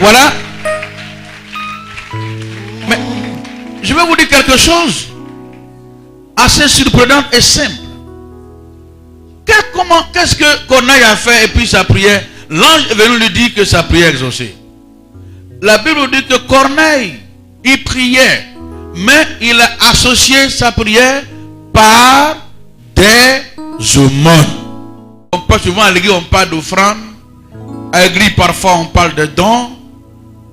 Voilà. Mais je vais vous dire quelque chose assez surprenant et simple. Qu'est-ce que Corneille a fait et puis sa prière? L'ange est venu lui dire que sa prière est exaucée. La Bible dit que Corneille, il priait, mais il a associé sa prière par des aumônes. On parle souvent à l'église, on parle d'offrande. À l'église, parfois, on parle de dons.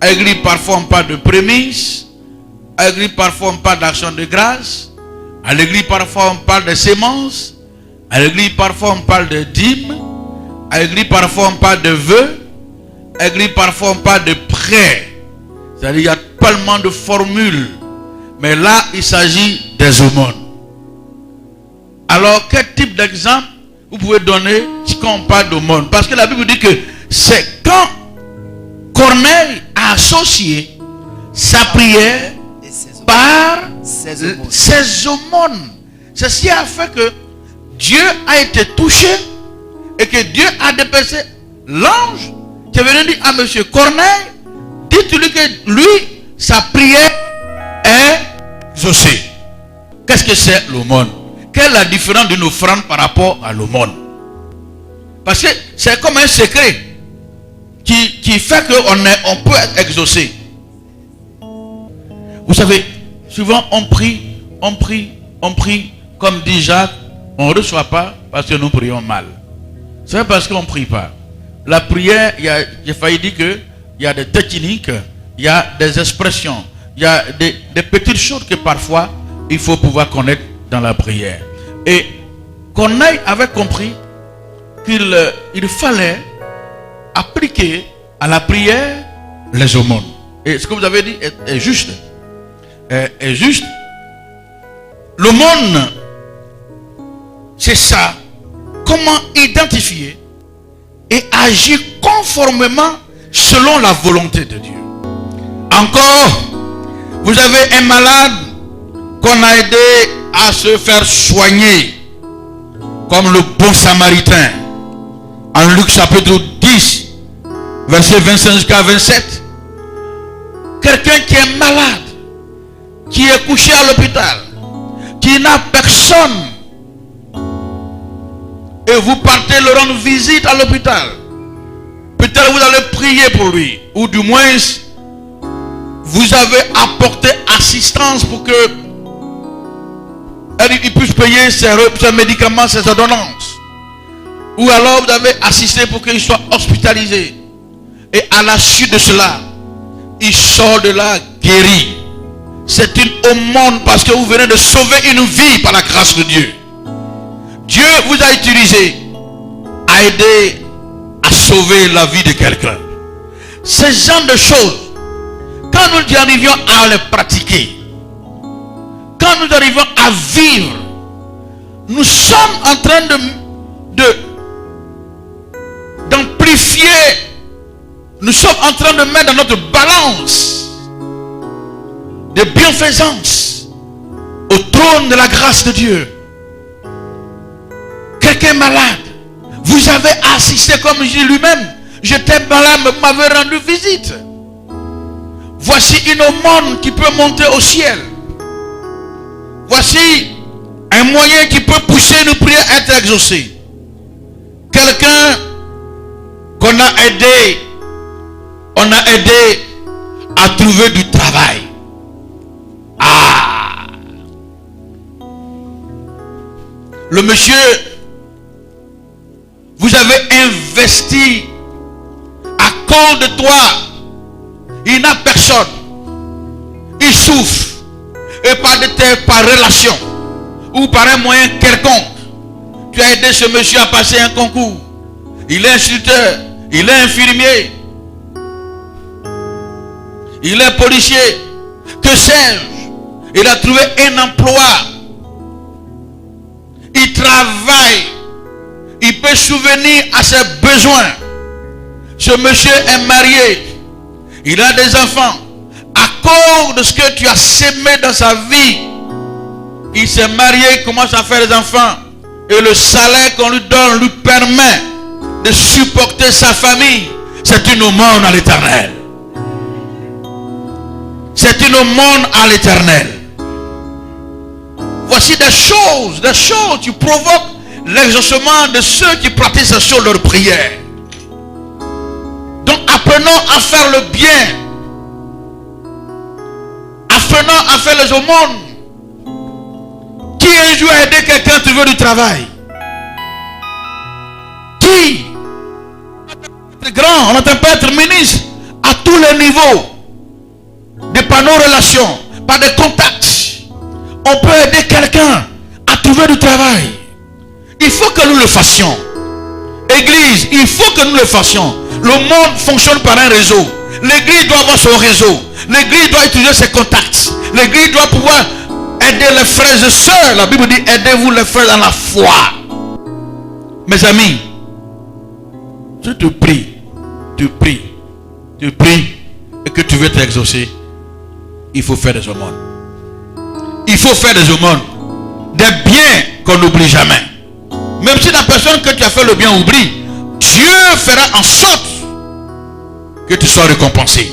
À l'église, parfois, on parle de prémices. À l'église, parfois, on parle d'action de grâce. À l'église, parfois, on parle de sémences. À l'église, parfois, on parle de dîmes. À l'église, parfois, on parle de vœux. À l'église, parfois, on parle de prêts. C'est-à-dire, il y a tellement de formules. Mais là, il s'agit des aumônes. Alors, quel type d'exemple vous pouvez donner quand on parle d'aumônes? Parce que la Bible dit que c'est quand Corneille a associé sa prière par ses aumônes. C'est ce qui a fait que Dieu a été touché et que Dieu a dépassé l'ange qui est venu dire à monsieur Corneille, dites-lui que lui, sa prière est exaucée. Qu'est-ce que c'est l'aumône? Quelle est la différence d'une offrande par rapport à l'aumône? Parce que c'est comme un secret qui fait qu'on peut être exaucé. Vous savez, souvent on prie, comme dit Jacques, on ne reçoit pas parce que nous prions mal. C'est parce qu'on ne prie pas. La prière, j'ai failli dire qu'il y a des techniques, il y a des expressions, il y a des petites choses que parfois il faut pouvoir connaître dans la prière. Et Corneille avait compris qu'il fallait appliquer à la prière les aumônes. Et ce que vous avez dit est juste. Est juste. L'aumône, c'est ça. Comment identifier et agir conformément selon la volonté de Dieu. Encore, vous avez un malade qu'on a aidé à se faire soigner, comme le bon samaritain, en Luc chapitre 10, verset 25 jusqu'à 27. Quelqu'un qui est malade, qui est couché à l'hôpital, qui n'a personne, et vous partez le rendre visite à l'hôpital. Peut-être vous allez prier pour lui, ou du moins vous avez apporté assistance pour que il puisse payer ses médicaments, ses ordonnances. Ou alors vous avez assisté pour qu'il soit hospitalisé. Et à la suite de cela, il sort de là guéri. C'est une aumône parce que vous venez de sauver une vie par la grâce de Dieu. Dieu vous a utilisé à aider à sauver la vie de quelqu'un. Ces genre de choses, quand nous arrivions à les pratiquer, quand nous arrivons à vivre, nous sommes en train d'amplifier, nous sommes en train de mettre dans notre balance de bienfaisance au trône de la grâce de Dieu. Quelqu'un malade, vous avez assisté comme dit lui-même, j'étais malade, vous m'avez rendu visite. Voici une aumône qui peut monter au ciel. Voici un moyen qui peut pousser nos prières à être exaucées. Quelqu'un qu'on a aidé, à trouver du travail. Ah! Le monsieur, vous avez investi à cause de toi. Il n'a personne. Il souffre. Et par relation ou par un moyen quelconque, tu as aidé ce monsieur à passer un concours. Il est instituteur, il est infirmier, il est policier, que sais-je. Il a trouvé un emploi, il travaille, il peut souvenir à ses besoins. Ce monsieur est marié, il a des enfants. À cause de ce que tu as sémé dans sa vie, il s'est marié, il commence à faire des enfants. Et le salaire qu'on lui donne lui permet de supporter sa famille. C'est une aumône à l'Éternel. c'est une aumône à l'Éternel. Voici des choses qui provoquent l'exaucement de ceux qui pratiquent ce sur leur prière. Donc apprenons à faire le bien. Apprenons à faire les aumônes. Qui un jour a aidé quelqu'un, tu veux du travail? Qui? Grand, on n'entend pas être ministre à tous les niveaux. De par nos relations, par des contacts. On peut aider quelqu'un à trouver du travail. Il faut que nous le fassions. Église, il faut que nous le fassions. Le monde fonctionne par un réseau. L'église doit avoir son réseau. L'église doit utiliser ses contacts. L'église doit pouvoir aider les frères et sœurs. La Bible dit, aidez-vous les frères dans la foi. Mes amis, je te prie, tu pries, et que tu veux t'exaucer, il faut faire des aumônes. Il faut faire des aumônes. Des biens qu'on n'oublie jamais. Même si la personne que tu as fait le bien oublie, Dieu fera en sorte que tu sois récompensé.